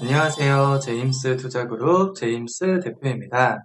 안녕하세요. 제임스 투자그룹 제임스 대표입니다.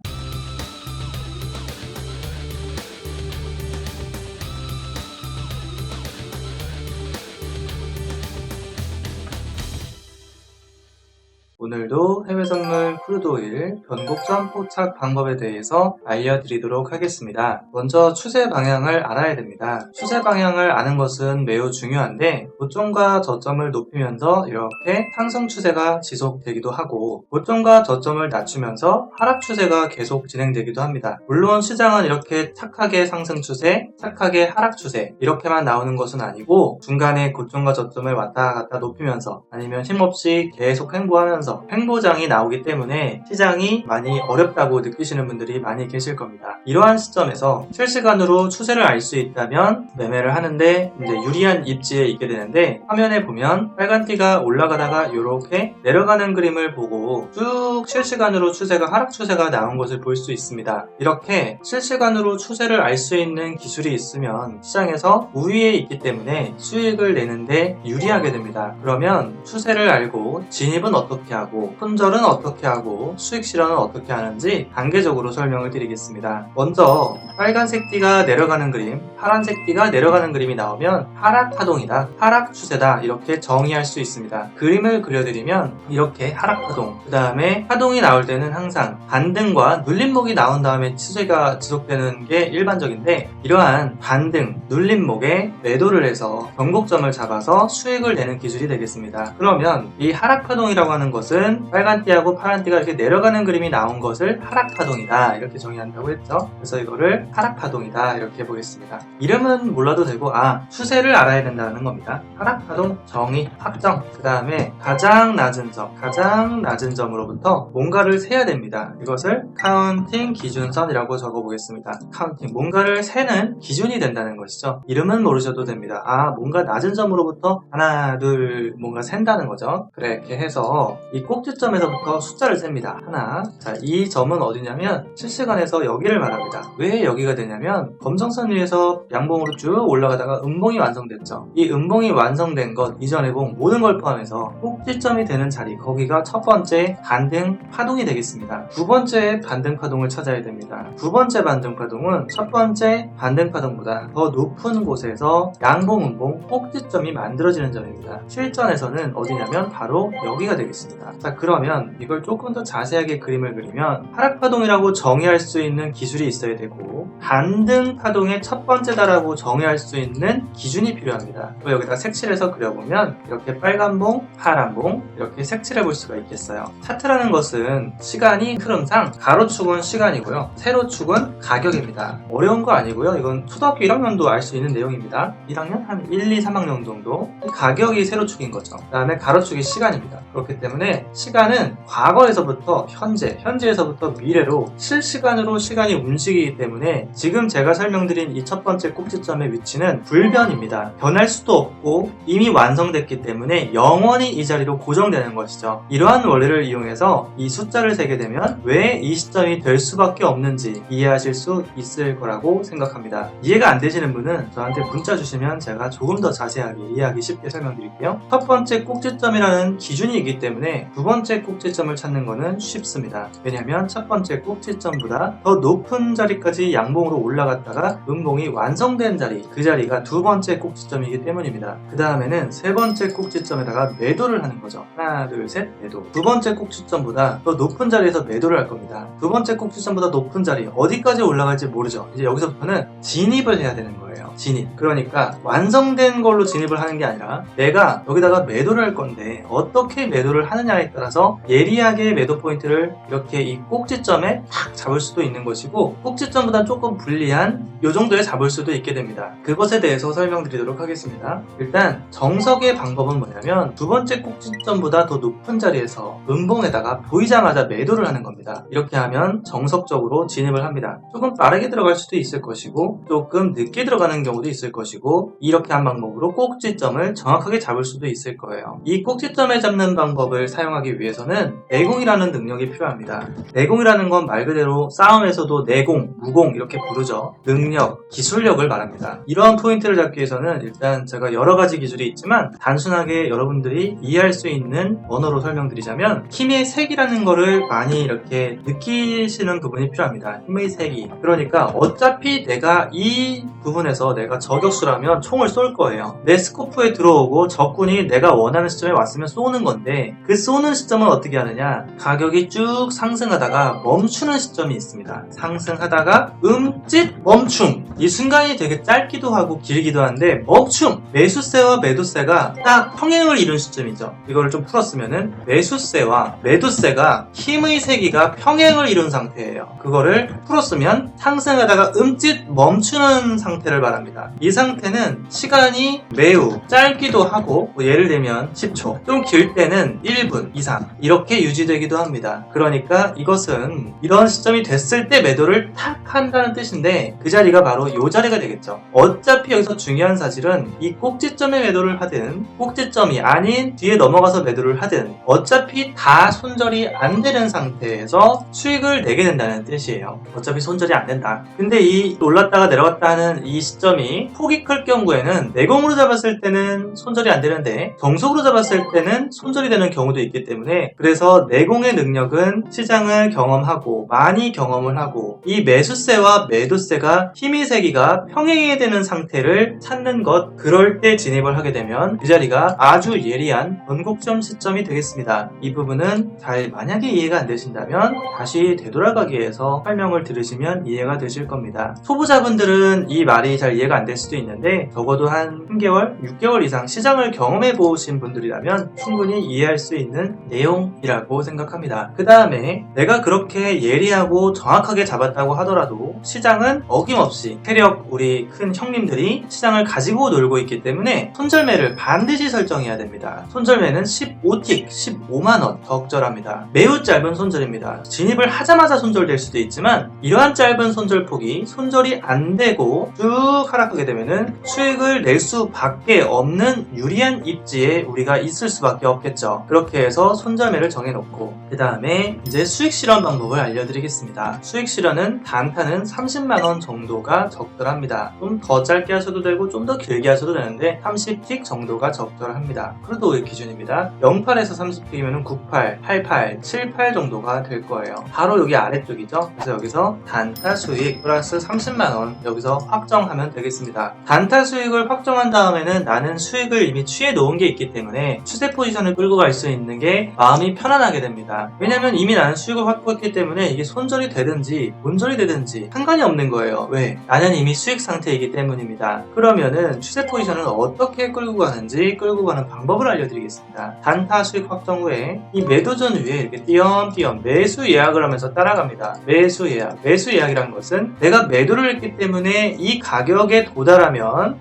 오늘도 해외선물 크루드오일 변곡점 포착 방법에 대해서 알려드리도록 하겠습니다. 먼저 추세 방향을 알아야 됩니다. 추세 방향을 아는 것은 매우 중요한데 고점과 저점을 높이면서 이렇게 상승 추세가 지속되기도 하고 고점과 저점을 낮추면서 하락 추세가 계속 진행되기도 합니다. 물론 시장은 이렇게 착하게 상승 추세, 착하게 하락 추세 이렇게만 나오는 것은 아니고 중간에 고점과 저점을 왔다 갔다 높이면서 아니면 힘없이 계속 횡보하면서 횡보장이 나오기 때문에 시장이 많이 어렵다고 느끼시는 분들이 많이 계실 겁니다. 이러한 시점에서 실시간으로 추세를 알 수 있다면 매매를 하는데 이제 유리한 입지에 있게 되는데 화면에 보면 빨간띠가 올라가다가 이렇게 내려가는 그림을 보고 쭉 실시간으로 추세가 하락 추세가 나온 것을 볼 수 있습니다. 이렇게 실시간으로 추세를 알 수 있는 기술이 있으면 시장에서 우위에 있기 때문에 수익을 내는데 유리하게 됩니다. 그러면 추세를 알고 진입은 어떻게 하고 손절은 어떻게 하고 수익 실현은 어떻게 하는지 단계적으로 설명을 드리겠습니다. 먼저 빨간색 띠가 내려가는 그림, 파란색 띠가 내려가는 그림이 나오면 하락 파동이다, 하락 추세다 이렇게 정의할 수 있습니다. 그림을 그려드리면 이렇게 하락 파동, 그 다음에 파동이 나올 때는 항상 반등과 눌림목이 나온 다음에 추세가 지속되는 게 일반적인데 이러한 반등, 눌림목에 매도를 해서 변곡점을 잡아서 수익을 내는 기술이 되겠습니다. 그러면 이 하락 파동이라고 하는 것은 빨간띠하고 파란띠가 이렇게 내려가는 그림이 나온 것을 하락파동이다 이렇게 정의한다고 했죠. 그래서 이거를 하락파동이다 이렇게 보겠습니다. 이름은 몰라도 되고 추세를 알아야 된다는 겁니다. 하락파동 정의 확정, 그 다음에 가장 낮은 점으로부터 뭔가를 세야 됩니다. 이것을 카운팅 기준선이라고 적어보겠습니다. 카운팅, 뭔가를 세는 기준이 된다는 것이죠. 이름은 모르셔도 됩니다. 뭔가 낮은 점으로부터 하나 둘 뭔가 센다는 거죠. 그래, 이렇게 해서 이 꼭지점에서부터 숫자를 셉니다. 하나. 자, 이 점은 어디냐면 실시간에서 여기를 말합니다. 왜 여기가 되냐면 검정선 위에서 양봉으로 쭉 올라가다가 음봉이 완성됐죠. 이 음봉이 완성된 것 이전에 본 모든 걸 포함해서 꼭지점이 되는 자리, 거기가 첫 번째 반등 파동이 되겠습니다. 두 번째 반등 파동을 찾아야 됩니다. 두 번째 반등 파동은 첫 번째 반등 파동보다 더 높은 곳에서 양봉, 음봉, 꼭지점이 만들어지는 점입니다. 실전에서는 어디냐면 바로 여기가 되겠습니다. 자, 그러면 이걸 조금 더 자세하게 그림을 그리면 하락파동이라고 정의할 수 있는 기술이 있어야 되고 반등 파동의 첫 번째다라고 정의할 수 있는 기준이 필요합니다. 여기다 색칠해서 그려보면 이렇게 빨간봉, 파란봉 이렇게 색칠해 볼 수가 있겠어요. 차트라는 것은 시간이 흐름상 가로축은 시간이고요. 세로축은 가격입니다. 어려운 거 아니고요. 이건 초등학교 1학년도 알 수 있는 내용입니다. 1학년? 한 1, 2, 3학년 정도. 가격이 세로축인 거죠. 그 다음에 가로축이 시간입니다. 그렇기 때문에 시간은 과거에서부터 현재에서부터 미래로 실시간으로 시간이 움직이기 때문에 지금 제가 설명드린 이 첫 번째 꼭지점의 위치는 불변입니다. 변할 수도 없고 이미 완성됐기 때문에 영원히 이 자리로 고정되는 것이죠. 이러한 원리를 이용해서 이 숫자를 세게 되면 왜 이 시점이 될 수밖에 없는지 이해하실 수 있을 거라고 생각합니다. 이해가 안 되시는 분은 저한테 문자 주시면 제가 조금 더 자세하게 이해하기 쉽게 설명드릴게요. 첫 번째 꼭지점이라는 기준이 있기 때문에 두 번째 꼭지점을 찾는 것은 쉽습니다. 왜냐하면 첫 번째 꼭지점보다 더 높은 자리까지 양봉으로 올라갔다가 음봉이 완성된 자리, 그 자리가 두 번째 꼭지점이기 때문입니다. 그 다음에는 세 번째 꼭지점에다가 매도를 하는 거죠. 하나, 둘, 셋, 매도. 두 번째 꼭지점보다 더 높은 자리에서 매도를 할 겁니다. 두 번째 꼭지점보다 높은 자리, 어디까지 올라갈지 모르죠. 이제 여기서부터는 진입을 해야 되는 거예요. 진입. 그러니까 완성된 걸로 진입을 하는 게 아니라 내가 여기다가 매도를 할 건데 어떻게 매도를 하느냐에 따라서 예리하게 매도 포인트를 이렇게 이 꼭지점에 탁 잡을 수도 있는 것이고 꼭지점보다 조금 불리한 이 정도에 잡을 수도 있게 됩니다. 그것에 대해서 설명드리도록 하겠습니다. 일단 정석의 방법은 뭐냐면 두 번째 꼭지점보다 더 높은 자리에서 음봉에다가 보이자마자 매도를 하는 겁니다. 이렇게 하면 정석적으로 진입을 합니다. 조금 빠르게 들어갈 수도 있을 것이고 조금 늦게 들어가는 경우도 있을 것이고 이렇게 한 방법으로 꼭지점을 정확하게 잡을 수도 있을 거예요. 이 꼭지점을 잡는 방법을 사용 사용하기 위해서는 내공이라는 능력이 필요합니다. 내공이라는 건 말 그대로 싸움에서도 내공, 무공 이렇게 부르죠. 능력, 기술력을 말합니다. 이러한 포인트를 잡기 위해서는 일단 제가 여러 가지 기술이 있지만 단순하게 여러분들이 이해할 수 있는 언어로 설명드리자면 힘의 색이라는 거를 많이 이렇게 느끼시는 부분이 필요합니다. 힘의 색이. 그러니까 어차피 내가 이 부분에서 내가 저격수라면 총을 쏠 거예요. 내 스코프에 들어오고 적군이 내가 원하는 시점에 왔으면 쏘는 건데 그 쏘는 시점은 어떻게 하느냐, 가격이 쭉 상승하다가 멈추는 시점이 있습니다. 상승하다가 흠칫 멈춤. 이 순간이 되게 짧기도 하고 길기도 한데 멈춤. 매수세와 매도세가 딱 평행을 이룬 시점이죠. 이거를 좀 풀었으면은 매수세와 매도세가 힘의 세기가 평행을 이룬 상태예요. 그거를 풀었으면 상승하다가 흠칫 멈추는 상태를 말합니다. 이 상태는 시간이 매우 짧기도 하고 뭐 예를 들면 10초, 좀 길 때는 1분 이상 이렇게 유지되기도 합니다. 그러니까 이것은 이런 시점이 됐을 때 매도를 탁 한다는 뜻인데 그 자리가 바로 이 자리가 되겠죠. 어차피 여기서 중요한 사실은 이 꼭지점에 매도를 하든 꼭지점이 아닌 뒤에 넘어가서 매도를 하든 어차피 다 손절이 안 되는 상태에서 수익을 내게 된다는 뜻이에요. 어차피 손절이 안 된다. 근데 이 올랐다가 내려갔다 하는 이 시점이 폭이 클 경우에는 내공으로 잡았을 때는 손절이 안 되는데 정속으로 잡았을 때는 손절이 되는 경우도 있기 때문에, 그래서 내공의 능력은 시장을 경험하고 많이 경험을 하고 이 매수세와 매도세가 힘의 세기가 평행이 되는 상태를 찾는 것, 그럴 때 진입을 하게 되면 그 자리가 아주 예리한 변곡점 시점이 되겠습니다. 이 부분은 잘 만약에 이해가 안 되신다면 다시 되돌아가기 위해서 설명을 들으시면 이해가 되실 겁니다. 초보자분들은 이 말이 잘 이해가 안 될 수도 있는데 적어도 한 3개월, 6개월 이상 시장을 경험해 보신 분들이라면 충분히 이해할 수 있는 내용이라고 생각합니다. 그 다음에 내가 그렇게 예리하고 정확하게 잡았다고 하더라도 시장은 어김없이 세력 우리 큰 형님들이 시장을 가지고 놀고 있기 때문에 손절매를 반드시 설정해야 됩니다. 손절매는 15틱, 15만원 적절합니다. 매우 짧은 손절입니다. 진입을 하자마자 손절될 수도 있지만 이러한 짧은 손절폭이 손절이 안 되고 쭉 하락하게 되면은 수익을 낼 수밖에 없는 유리한 입지에 우리가 있을 수밖에 없겠죠. 그렇게 해서 손절매를 정해놓고 그 다음에 이제 수익 실현 방법을 알려드리겠습니다. 수익 실현은 단타는 30만원 정도가 적절합니다. 좀 더 짧게 하셔도 되고 좀 더 길게 하셔도 되는데 30틱 정도가 적절합니다. 크루드 오일 기준입니다. 08에서 30틱이면 98, 88, 78 정도가 될 거예요. 바로 여기 아래쪽이죠. 그래서 여기서 단타 수익 플러스 30만원 여기서 확정하면 되겠습니다. 단타 수익을 확정한 다음에는 나는 수익을 이미 취해 놓은 게 있기 때문에 추세 포지션을 끌고 갈 수 있는 게 마음이 편안하게 됩니다. 왜냐면 이미 나는 수익을 확보했기 때문에 이게 손절이 되든지 본절이 되든지 상관이 없는 거예요. 왜? 나는 이미 수익 상태이기 때문입니다. 그러면은 추세 포지션을 어떻게 끌고 가는지 끌고 가는 방법을 알려드리겠습니다. 단타 수익 확정 후에 이 매도전 위에 이렇게 띄엄띄엄 매수 예약을 하면서 따라갑니다. 매수 예약. 매수 예약이란 것은 내가 매도를 했기 때문에 이 가격에 도달하면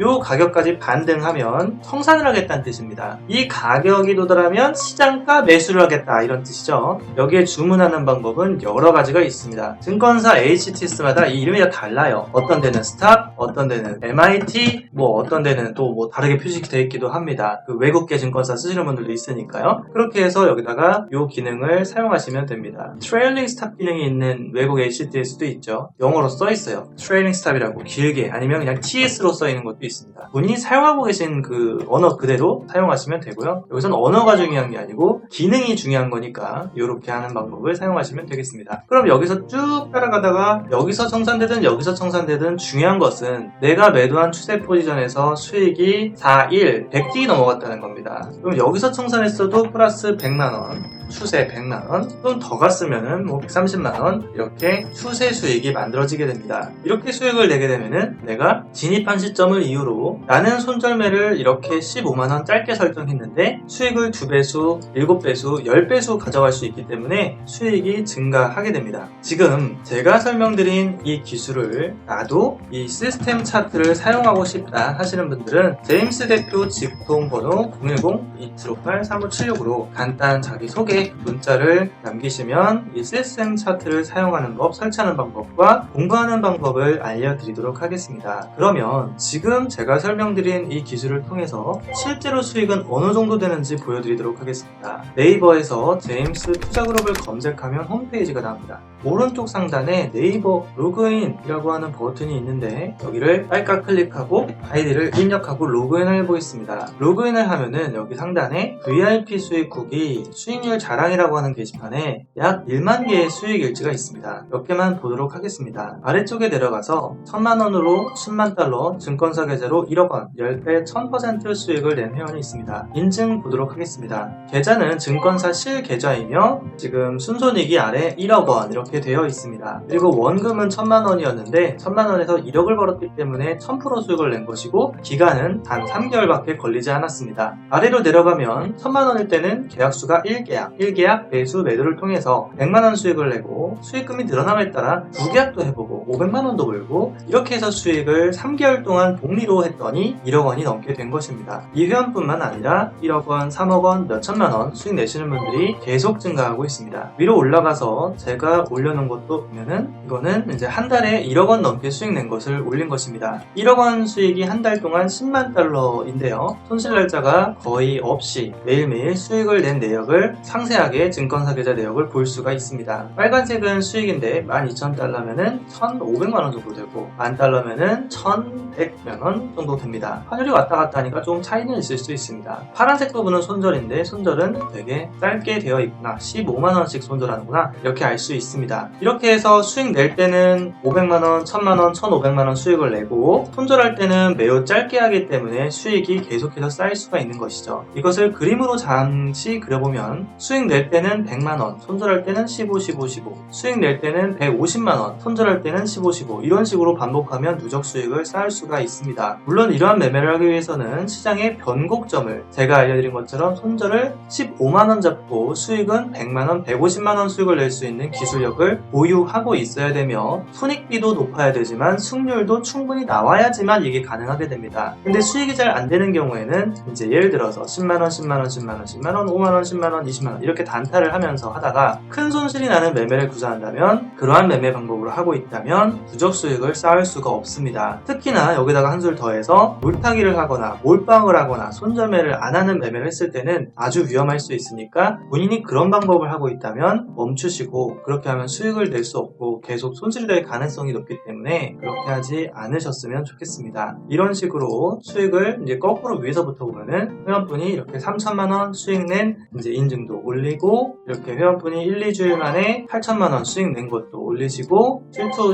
요 가격까지 반등하면 청산을 하겠다는 뜻입니다. 이 가격이 도달하면 시장가 매수를 하겠다 이런 뜻이죠. 여기에 주문하는 방법은 여러 가지가 있습니다. 증권사 HTS마다 이 이름이 다 달라요. 어떤 데는 스탑, 어떤 데는 MIT, 어떤 데는 또 다르게 표시되어 있기도 합니다. 그 외국계 증권사 쓰시는 분들도 있으니까요. 그렇게 해서 여기다가 이 기능을 사용하시면 됩니다. 트레일링 스탑 기능이 있는 외국 HTS도 있죠. 영어로 써 있어요. 트레일링 스탑이라고 길게, 아니면 그냥 TS로 써 있는 것도 있습니다. 본인이 사용하고 계신 그 언어 그대로 사용하시면 되고요. 여기서는 언어가 중요한 게 아니고 기능이 중요한 거니까 이렇게 하는 방법을 사용하시면 되겠습니다. 그럼 여기서 쭉 따라가다가 여기서 청산되든 여기서 청산되든 중요한 것은 내가 매도한 추세 포지션에서 수익이 4, 1, 100틱이 넘어갔다는 겁니다. 그럼 여기서 청산했어도 플러스 100만원, 추세 100만원, 좀 더 갔으면은 130만원 이렇게 추세 수익이 만들어지게 됩니다. 이렇게 수익을 내게 되면은 내가 진입한 시점을 이유로 나는 손절매를 이렇게 15만원 짧게 설정했는데 수익을 2배수, 7배수, 10배수 가져갈 수 있기 때문에 수익이 증가하게 됩니다. 지금 제가 설명드린 이 기술을 나도 이 시스템 차트를 사용하고 싶다 하시는 분들은 제임스 대표 직통번호 010-2758-3576으로 간단 자기소개 홈페이지에 문자를 남기시면 이 시스템 차트를 사용하는 법, 설치하는 방법과 공부하는 방법을 알려드리도록 하겠습니다. 그러면 지금 제가 설명드린 이 기술을 통해서 실제로 수익은 어느 정도 되는지 보여드리도록 하겠습니다. 네이버에서 제임스 투자그룹을 검색하면 홈페이지가 나옵니다. 오른쪽 상단에 네이버 로그인이라고 하는 버튼이 있는데 여기를 딸깍 클릭하고 아이디를 입력하고 로그인을 해보겠습니다. 로그인을 하면은 여기 상단에 VIP 수익국이 수익률 자랑이라고 하는 게시판에 약 1만 개의 수익 일지가 있습니다. 몇 개만 보도록 하겠습니다. 아래쪽에 내려가서 1000만원으로 10만 달러 증권사 계좌로 1억 원 10배 1000% 수익을 낸 회원이 있습니다. 인증 보도록 하겠습니다. 계좌는 증권사 실계좌이며 지금 순손익이 아래 1억 원 이렇게 되어 있습니다. 그리고 원금은 1000만원이었는데 1000만원에서 1억을 벌었기 때문에 1000% 수익을 낸 것이고 기간은 단 3개월밖에 걸리지 않았습니다. 아래로 내려가면 1000만원일 때는 계약수가 1계약 매수 매도를 통해서 100만원 수익을 내고 수익금이 늘어남에 따라 2계약도 해보고 500만원도 벌고 이렇게 해서 수익을 3개월 동안 복리로 했더니 1억 원이 넘게 된 것입니다. 이 회원뿐만 아니라 1억 원, 3억 원, 몇천만원 수익 내시는 분들이 계속 증가하고 있습니다. 위로 올라가서 제가 올려놓은 것도 보면은 이거는 이제 한 달에 1억 원 넘게 수익 낸 것을 올린 것입니다. 1억 원 수익이 한 달 동안 10만 달러인데요. 손실 날짜가 거의 없이 매일매일 수익을 낸 내역을 상세하게 증권사 계좌 내역을 볼 수가 있습니다. 빨간색은 수익인데 12,000달러면은 1,500만원 정도 되고 10,000달러면은 1,100만원 정도 됩니다. 환율이 왔다 갔다 하니까 좀 차이는 있을 수 있습니다. 파란색 부분은 손절인데 손절은 되게 짧게 되어 있구나. 15만원씩 손절하는구나. 이렇게 알 수 있습니다. 이렇게 해서 수익 낼 때는 500만원, 1000만원, 1500만원 수익을 내고 손절할 때는 매우 짧게 하기 때문에 수익이 계속해서 쌓일 수가 있는 것이죠. 이것을 그림으로 잠시 그려보면 수익 낼 때는 100만원, 손절할 때는 15, 15, 15 수익 낼 때는 150만원, 손절할 때는 15, 15 이런 식으로 반복하면 누적 수익을 쌓을 수가 있습니다. 물론 이러한 매매를 하기 위해서는 시장의 변곡점을 제가 알려드린 것처럼 손절을 15만원 잡고 수익은 100만원, 150만원 수익을 낼 수 있는 기술력을 보유하고 있어야 되며 손익비도 높아야 되지만 수익률도 충분히 나와야지만 이게 가능하게 됩니다. 근데 수익이 잘 안 되는 경우에는 이제 예를 들어서 10만원, 10만원, 10만원, 10만원, 5만원, 10만원, 20만원 이렇게 단타를 하면서 하다가 큰 손실이 나는 매매를 구사한다면 그러한 매매 방법으로 하고 있다면 누적 수익을 쌓을 수가 없습니다. 특히나 여기다가 한술 더해서 물타기를 하거나 몰빵을 하거나 손절매를 안 하는 매매를 했을 때는 아주 위험할 수 있으니까 본인이 그런 방법을 하고 있다면 멈추시고 그렇게 하면 수익을 낼 수 없고 계속 손실이 될 가능성이 높기 때문에 그렇게 하지 않으셨으면 좋겠습니다. 이런 식으로 수익을 이제 거꾸로 위에서부터 보면은 회원분이 이렇게 3천만원 수익 낸 이제 인증도 올리고 이렇게 회원분이 1, 2주일 만에 8천만원 수익 낸 것도 올리시고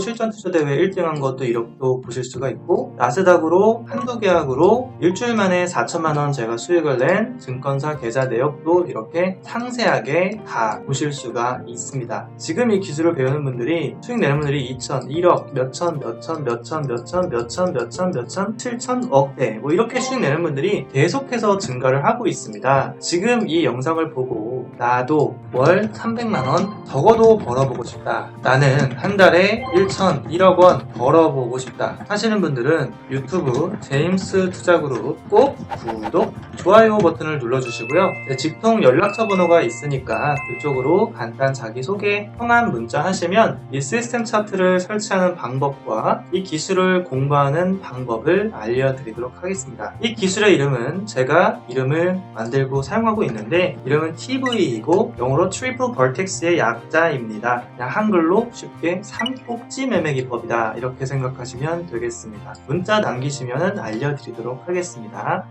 실전 투자대회 1등한 것도 이력도 보실 수가 있고 나스닥으로 한두 계약으로 일주일 만에 4천만원 제가 수익을 낸 증권사 계좌 내역도 이렇게 상세하게 다 보실 수가 있습니다. 지금 이 기술을 배우는 분들이 수익 내는 분들이 2천, 1억, 몇천, 7천억대 뭐 이렇게 수익 내는 분들이 계속해서 증가를 하고 있습니다. 지금 이 영상을 보고 나도 월 300만원 적어도 벌어보고 싶다. 나는 한 달에 1천, 1억 원 벌어보고 싶다 하시는 분들은 유튜브 제임스 투자그룹 꼭 구독, 좋아요 버튼을 눌러주시고요. 직통 연락처 번호가 있으니까 그쪽으로 간단 자기소개, 성함 문자 하시면 이 시스템 차트를 설치하는 방법과 이 기술을 공부하는 방법을 알려드리도록 하겠습니다. 이 기술의 이름은 제가 이름을 만들고 사용하고 있는데 이름은 TV이고 영어로 트리플 벌텍스의 약자입니다. 그냥 한글로 쉽게 삼꼭지 매매 기법이다 이렇게 생각하시면 되겠습니다. 문자 남기시면 알려드리도록 하겠습니다.